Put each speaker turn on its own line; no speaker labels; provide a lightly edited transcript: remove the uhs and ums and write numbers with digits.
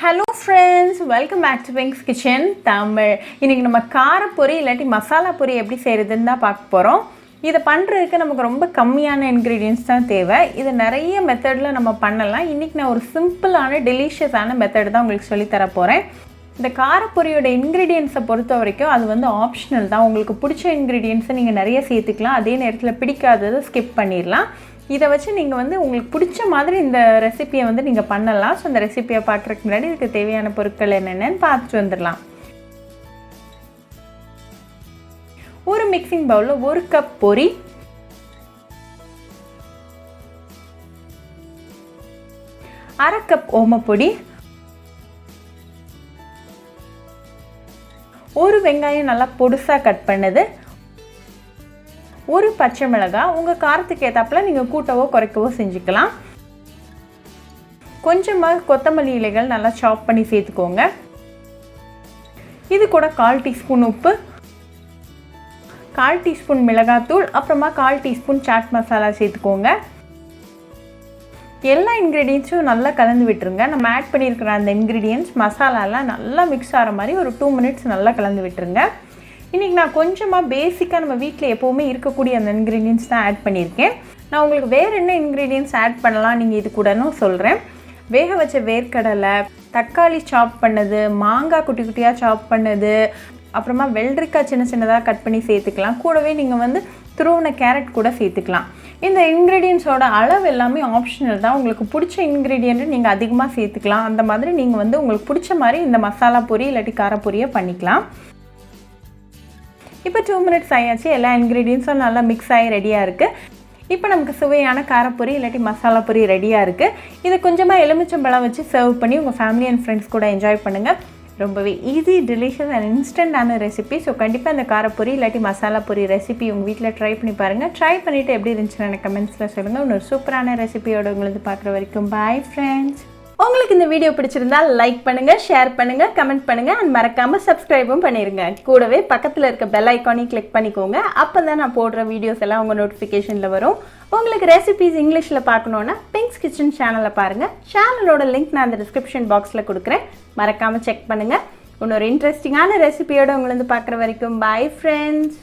Hello friends, welcome back to Pink's Kitchen Tamil. இன்னைக்கு நம்ம காரப்பொரி இல்லாட்டி மசாலா பொரி எப்படி செய்யறதுன்னு தான் பார்க்க போறோம். இத பண்றதுக்கு நமக்கு ரொம்ப கம்மியான ingredients தான் தேவை. இது நிறைய மெத்தட்ல நம்ம பண்ணலாம். இன்னைக்கு நான் ஒரு சிம்பிளான டெலிஷியஸான மெத்தட் தான் உங்களுக்கு சொல்லி தர போறேன். இந்த காரப்பொரியோட ingredients பொறுத்த வரைக்கும் அது வந்து ஆப்ஷனல் தான். உங்களுக்கு பிடிச்ச ingredients நீங்க நிறைய சேர்த்துக்கலாம். அதே நேரத்துல பிடிக்காததை ஸ்கிப் பண்ணிரலாம். இதை வச்சு நீங்கள் வந்து உங்களுக்கு பிடிச்ச மாதிரி இந்த ரெசிபியை வந்து நீங்கள் பண்ணலாம். ஸோ அந்த ரெசிபியை பார்க்குறதுக்கு முன்னாடி இதுக்கு தேவையான பொருட்கள் என்னென்னு பார்த்துட்டு வந்துடலாம். ஒரு மிக்சிங் பவுலில் 1 கப் பொரி, 1/2 கப் ஓமப்பொடி, 1 வெங்காயம் நல்லா பொடுசாக கட் பண்ணது, 1 பச்சை மிளகாய், உங்கள் காரத்துக்கு ஏற்றாப்புல நீங்கள் கூட்டவோ குறைக்கவோ செஞ்சுக்கலாம். கொஞ்சமாக கொத்தமல்லி இலைகள் நல்லா சாப் பண்ணி சேர்த்துக்கோங்க. இது கூட 1/4 டீஸ்பூன் உப்பு, 1/4 டீஸ்பூன் மிளகாத்தூள், அப்புறமா 1/4 டீஸ்பூன் சாட் மசாலா சேர்த்துக்கோங்க. எல்லா இன்க்ரீடியன்ஸும் நல்லா கலந்து விட்டுருங்க. நம்ம ஆட் பண்ணியிருக்கிற அந்த இன்க்ரீடியன்ஸ் மசாலாலாம் நல்லா மிக்ஸ் ஆகிற மாதிரி ஒரு 2 மினிட்ஸ் நல்லா கலந்து விட்டுருங்க. இன்றைக்கி நான் கொஞ்சமாக பேசிக்காக நம்ம வீட்டில் எப்போவுமே இருக்கக்கூடிய அந்த இன்க்ரீடியன்ஸ் தான் ஆட் பண்ணியிருக்கேன். நான் உங்களுக்கு வேறு என்ன இன்க்ரீடியன்ஸ் ஆட் பண்ணலாம் நீங்கள் இது கூடனும் சொல்கிறேன். வேக வச்ச வேர்க்கடலை, தக்காளி சாப் பண்ணது, மாங்காய் குட்டி குட்டியாக சாப் பண்ணது, அப்புறமா வெள்ளரிக்காய் சின்ன சின்னதாக கட் பண்ணி சேர்த்துக்கலாம். கூடவே நீங்கள் வந்து துருவின கேரட் கூட சேர்த்துக்கலாம். இந்த இன்க்ரீடியன்ஸோட அளவு எல்லாமே ஆப்ஷனல் தான். உங்களுக்கு பிடிச்ச இன்க்ரீடியண்ட்டு நீங்கள் அதிகமாக சேர்த்துக்கலாம். அந்த மாதிரி நீங்கள் வந்து உங்களுக்கு பிடிச்ச மாதிரி இந்த மசாலா பொரி இல்லாட்டி காரப்பொரியை பண்ணிக்கலாம். இப்போ 2 மினிட்ஸ் ஆயாச்சு. எல்லா இன்க்ரீடியன்ஸும் நல்லா மிக்ஸ் ஆகி ரெடியாக இருக்குது. இப்போ நமக்கு சுவையான காரப்பொரி இல்லாட்டி மசாலா பொரி ரெடியாக இருக்குது. இதை கொஞ்சமாக எலுமிச்சம்பழம் வச்சு சர்வ் பண்ணி உங்கள் ஃபேமிலி அண்ட் ஃப்ரெண்ட்ஸ் கூட என்ஜாய் பண்ணுங்கள். ரொம்பவே ஈஸி, டெலிஷியஸ் அண்ட் இன்ஸ்டன்டான ரெசிபி. ஸோ கண்டிப்பாக இந்த காரப்பொரி இல்லாட்டி மசாலா பொரி ரெசிபி உங்கள் வீட்டில் ட்ரை பண்ணி பாருங்கள். ட்ரை பண்ணிவிட்டு எப்படி இருந்துச்சுன்னு எனக்கு கமெண்ட்ஸில் சொல்லுங்கள். இன்னொரு சூப்பரான ரெசிபியோட உங்களுக்கு பார்க்குற வரைக்கும் பாய் ஃப்ரெண்ட்ஸ். உங்களுக்கு இந்த வீடியோ பிடிச்சிருந்தா லைக் பண்ணுங்கள், ஷேர் பண்ணுங்கள், கமெண்ட் பண்ணுங்கள் அண்ட் மறக்காமல் சப்ஸ்கிரைபும் பண்ணிடுங்க. கூடவே பக்கத்தில் இருக்க பெல் ஐக்கானையும் கிளிக் பண்ணிக்கோங்க. அப்போ தான் நான் போடுற வீடியோஸ் எல்லாம் உங்கள் நோட்டிஃபிகேஷனில் வரும். உங்களுக்கு ரெசிபிஸ் இங்கிலீஷில் பார்க்கணுன்னா பிங்க்ஸ் கிச்சன் சேனலை பாருங்கள். சேனலோட லிங்க் நான் அந்த டிஸ்கிரிப்ஷன் பாக்ஸில் கொடுக்குறேன். மறக்காமல் செக் பண்ணுங்கள். இன்னொரு இன்ட்ரெஸ்டிங்கான ரெசிபியோடு உங்களை வந்து பார்க்குற வரைக்கும் பாய் ஃப்ரெண்ட்ஸ்.